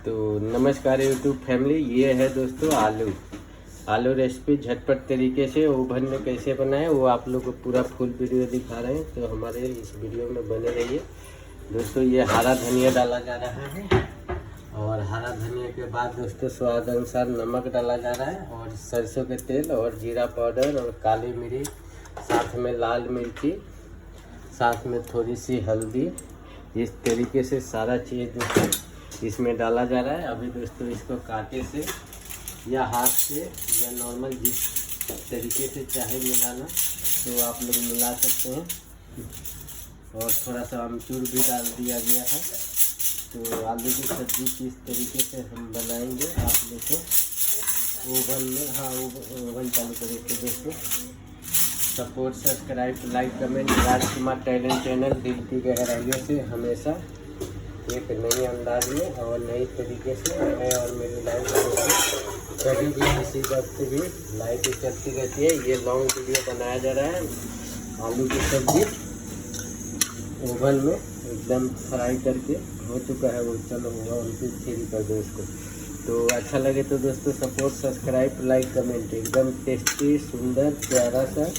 तो नमस्कार YouTube family, ये है दोस्तों आलू रेसिपी झटपट तरीके से ओवन में कैसे बनाएं वो आप लोग को पूरा फुल वीडियो दिखा रहे हैं। तो हमारे इस वीडियो में बने रहिए दोस्तों। ये हरा धनिया डाला जा रहा है और हरा धनिया के बाद दोस्तों स्वाद अनुसार नमक डाला जा रहा है और सरसों के तेल और जीरा पाउडर और काली मिर्च, साथ में लाल मिर्ची, साथ में थोड़ी सी हल्दी। इस तरीके से सारा चीज़ दोस्तों इसमें डाला जा रहा है। अभी दोस्तों इसको कांटे से या हाथ से या नॉर्मल जिस तरीके से चाहे मिलाना तो आप लोग मिला सकते हैं। और थोड़ा सा अमचूर भी डाल दिया गया है। तो आलू की सब्ज़ी किस तरीके से हम बनाएंगे आप लोग को ओवन में ओवन चालू करेंगे दोस्तों। सपोर्ट, सब्सक्राइब, लाइक, कमेंट राजकुमार टैलेंट चैनल दिल की गहराइयों से हमेशा एक नई अंदाज में और नई तरीके से मैं और मेरी लाइफ कभी भी किसी वक्त भी लाइफ चलती रहती है। ये लॉन्ग वीडियो बनाया जा रहा है। आलू की सब्ज़ी ओवन में एकदम फ्राई करके हो चुका है वो। चलो उनकी थ्री कर दो इसको। तो अच्छा लगे तो दोस्तों सपोर्ट, सब्सक्राइब, लाइक, कमेंट। एकदम टेस्टी, सुंदर, प्यारा सा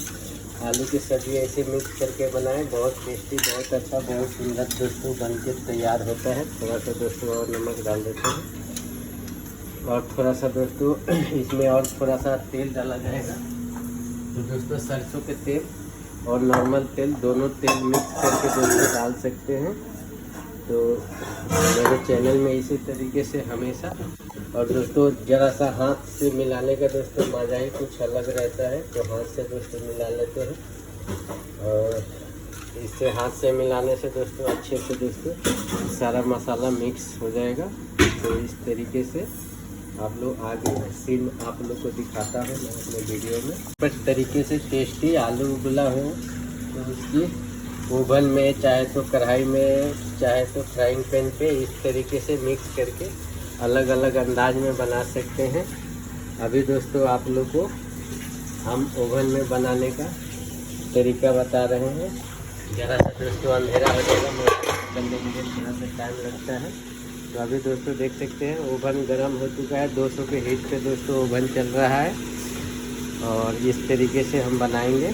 आलू की सब्ज़ी ऐसे मिक्स करके बनाएं। बहुत टेस्टी, बहुत अच्छा, बहुत सुंदर दोस्तों बन के तैयार होता है। थोड़ा सा दोस्तों और नमक डाल देते हैं और थोड़ा सा दोस्तों इसमें और थोड़ा सा तेल डाला जाएगा। तो दोस्तों सरसों के तेल और नॉर्मल तेल दोनों तेल मिक्स करके दोस्तों डाल सकते हैं। तो मेरे चैनल में इसी तरीके से हमेशा। और दोस्तों ज़रा सा हाथ से मिलाने का दोस्तों मज़ा ही कुछ अलग रहता है। तो हाथ से दोस्तों मिला लेते हैं और इससे हाथ से मिलाने से दोस्तों अच्छे से दोस्तों सारा मसाला मिक्स हो जाएगा। तो इस तरीके से आप लोग आगे सीन आप लोग को दिखाता हूँ मैं अपने वीडियो में। बस तरीके से टेस्टी आलू उबला हो तो उसकी ओवन में चाहे तो कढ़ाई में चाहे तो फ्राइंग पैन पे इस तरीके से मिक्स करके अलग अलग अंदाज में बना सकते हैं। अभी दोस्तों आप लोग को हम ओवन में बनाने का तरीका बता रहे हैं। ज़रा सा दोस्तों अंधेरा हो जाएगा, करने के लिए थोड़ा सा टाइम लगता है। तो अभी दोस्तों देख सकते हैं ओवन गर्म हो चुका है। 200 के हीट पे दोस्तों ओवन चल रहा है और इस तरीके से हम बनाएंगे।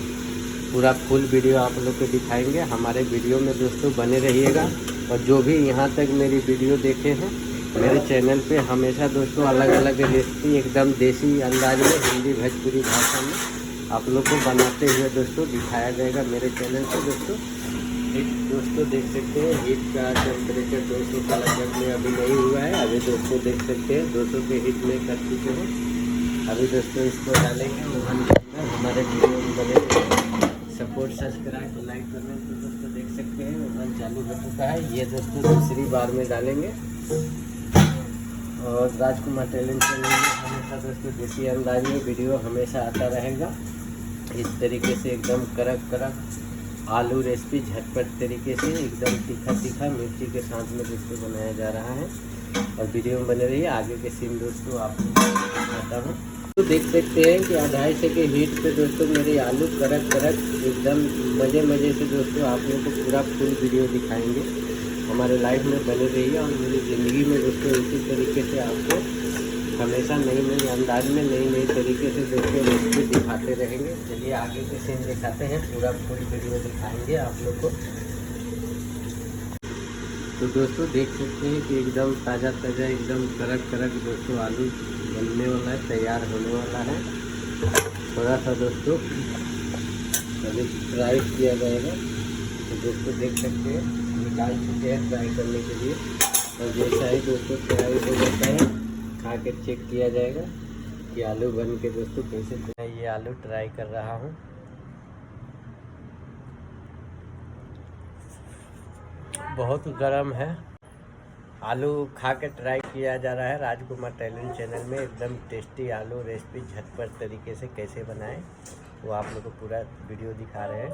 पूरा फुल वीडियो आप लोग को दिखाएंगे। हमारे वीडियो में दोस्तों बने रहिएगा। और जो भी यहाँ तक मेरी वीडियो देखे हैं मेरे चैनल पे हमेशा दोस्तों अलग अलग रेसिपी एकदम देसी अंदाज में हिंदी भोजपुरी भाषा में आप लोग को बनाते हुए दोस्तों दिखाया जाएगा मेरे चैनल पे दोस्तों। दोस्तों देख सकते हैं हीट का टेम्परेचर 200 का लगभग में अभी नहीं हुआ है। अभी दोस्तों देख सकते हैं 200 के हीट में कर चुके हैं। अभी दोस्तों इसको डालेंगे ओवन के अंदर। हमारे वीडियो में बने सपोर्ट, सब्सक्राइब, लाइक करने तो दोस्तों देख सकते हैं ओवन चालू हो चुका है। ये दोस्तों दूसरी बार में डालेंगे। और राजकुमार टैलेंट चैनल में हमेशा दोस्तों देसी अंदाज में वीडियो हमेशा आता रहेगा। इस तरीके से एकदम कड़क आलू रेसिपी झटपट तरीके से एकदम तीखा मिर्ची के साथ में दोस्तों बनाया जा रहा है। और वीडियो में बने रहिए। आगे के सीन दोस्तों आपको बताता हूँ। तो देख सकते हैं कि 250 के हीट पे दोस्तों मेरे आलू कड़क एकदम मज़े से दोस्तों आप लोगों को पूरा फुल वीडियो दिखाएंगे। हमारे लाइफ में बने रहिए और मेरी ज़िंदगी में दोस्तों इसी तरीके से आपको हमेशा नई अंदाज में नई तरीके से दोस्तों रेसिपी दिखाते रहेंगे। चलिए आगे के सीन दिखाते हैं। पूरा फुल वीडियो दिखाएंगे आप लोग को। तो दोस्तों देख सकते हैं कि एकदम ताज़ा एकदम कड़क दोस्तों आलू बनने वाला है, तैयार होने वाला है। थोड़ा सा दोस्तों अभी फ्राई किया जाएगा। तो दोस्तों देख सकते हैं निकाल चुके हैं फ्राई करने के लिए। और जैसा ही दोस्तों फ्राई हो जाता है खा के चेक किया जाएगा कि आलू बन के दोस्तों कैसे। मैं ये आलू ट्राई कर रहा हूँ। बहुत गर्म है। आलू खा के ट्राई किया जा रहा है राजकुमार टैलेंट चैनल में। एकदम टेस्टी आलू रेसिपी झटपट तरीके से कैसे बनाएं वो आप लोग को पूरा वीडियो दिखा रहे हैं।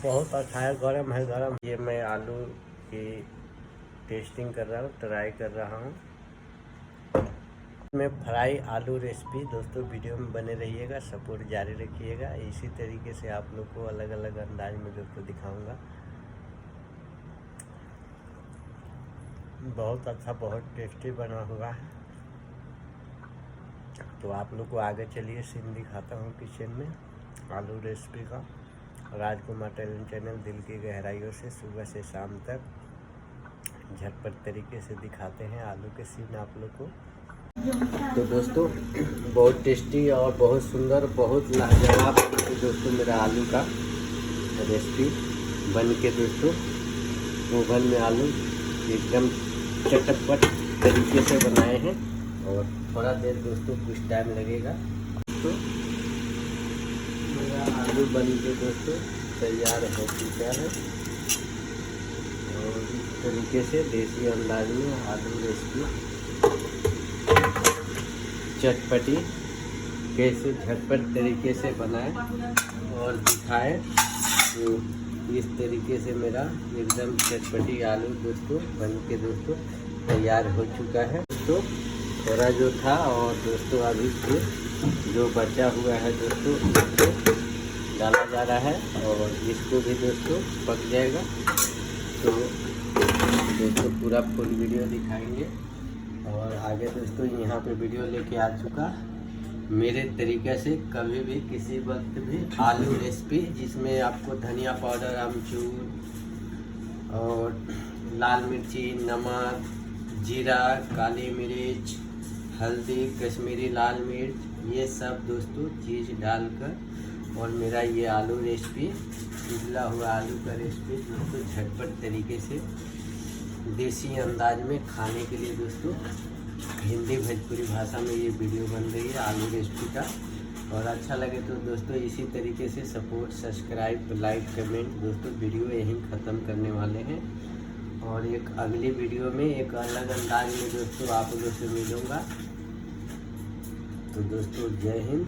बहुत अच्छा है, गरम। ये मैं आलू की टेस्टिंग कर रहा हूँ, ट्राई कर रहा हूँ। मैं फ्राई आलू रेसिपी दोस्तों वीडियो में बने रहिएगा। सपोर्ट जारी रखिएगा। इसी तरीके से आप लोग को अलग अलग अंदाज में दोस्तों दिखाऊंगा। बहुत अच्छा, बहुत टेस्टी बना हुआ है। तो आप लोग को आगे चलिए सीन दिखाता हूँ किचन में आलू रेसिपी का। राजकुमार टैलेंट चैनल दिल की गहराइयों से सुबह से शाम तक झटपट तरीके से दिखाते हैं आलू के सीन आप लोग को। तो दोस्तों बहुत टेस्टी और बहुत सुंदर, बहुत लाजवाब दोस्तों मेरा आलू का रेसिपी बन के दोस्तों ओवन में आलू एकदम चटपट तरीके से बनाए हैं। और थोड़ा देर दोस्तों कुछ टाइम लगेगा। तो मेरा आलू बन के दोस्तों तैयार हो चुका है। और इस तरीके से देसी अंदाज में आलू रेसिपी चटपटी कैसे झटपट तरीके से बनाए और दिखाए। तो इस तरीके से मेरा एकदम चटपटी आलू दोस्तों बन के दोस्तों तैयार हो चुका है। दोस्तों थोड़ा जो था और दोस्तों अभी फिर जो बचा हुआ है दोस्तों इसको डाला जा रहा है और इसको भी दोस्तों पक जाएगा। तो दोस्तों पूरा फुल वीडियो दिखाएंगे। और आगे दोस्तों यहाँ पे वीडियो लेके आ चुका मेरे तरीके से कभी भी किसी वक्त भी आलू रेसिपी, जिसमें आपको धनिया पाउडर, अमचूर और लाल मिर्ची, नमक, जीरा, काली मिर्च, हल्दी, कश्मीरी लाल मिर्च, ये सब दोस्तों चीज़ डालकर और मेरा ये आलू रेसिपी, उबला हुआ आलू का रेसिपी दोस्तों झटपट तरीके से देसी अंदाज में खाने के लिए दोस्तों हिंदी भोजपुरी भाषा में ये वीडियो बन रही है आलू रेसिपी का। और अच्छा लगे तो दोस्तों इसी तरीके से सपोर्ट, सब्सक्राइब, लाइक, कमेंट। दोस्तों वीडियो यहीं ख़त्म करने वाले हैं और एक अगली वीडियो में एक अलग अंदाज में दोस्तों आप लोगों से मिलूँगा। तो दोस्तों जय हिंद।